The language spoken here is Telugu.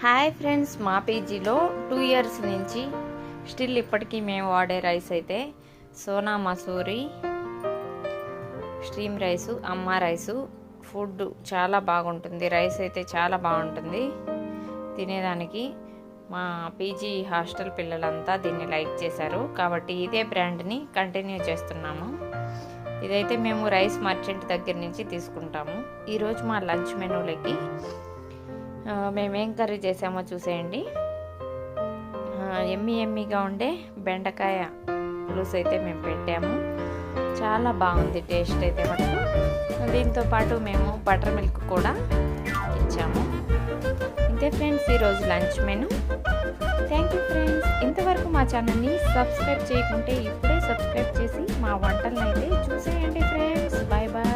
హాయ్ ఫ్రెండ్స్, మా పీజీలో 2 ఇయర్స్ నుంచి స్టిల్ ఇప్పటికీ మేము వాడే రైస్ అయితే సోనా మసూరి స్టీమ్ రైసు, అమ్మ రైసు. ఫుడ్ చాలా బాగుంటుంది, రైస్ అయితే చాలా బాగుంటుంది తినేదానికి. మా పీజీ హాస్టల్ పిల్లలంతా దీన్ని లైక్ చేశారు కాబట్టి ఇదే బ్రాండ్ని కంటిన్యూ చేస్తున్నాము. ఇదైతే మేము రైస్ మర్చెంట్ దగ్గర నుంచి తీసుకుంటాము. ఈరోజు మా లంచ్ మెనూలకి మేమేం కర్రీ చేసామో చూసేయండి. ఎమ్మీగా ఉండే బెండకాయ పులుసు అయితే మేము పెట్టాము. చాలా బాగుంది టేస్ట్ అయితే మటుకు. దీంతో పాటు మేము బటర్ మిల్క్ కూడా ఇచ్చాము. ఇంతే ఫ్రెండ్స్ ఈరోజు lunch menu. Thank you friends. ఇంతవరకు మా ఛానల్ని సబ్స్క్రైబ్ చేయకుంటే ఇప్పుడే సబ్స్క్రైబ్ చేసి మా వంటలను అయితే చూసేయండి ఫ్రెండ్స్. Bye bye.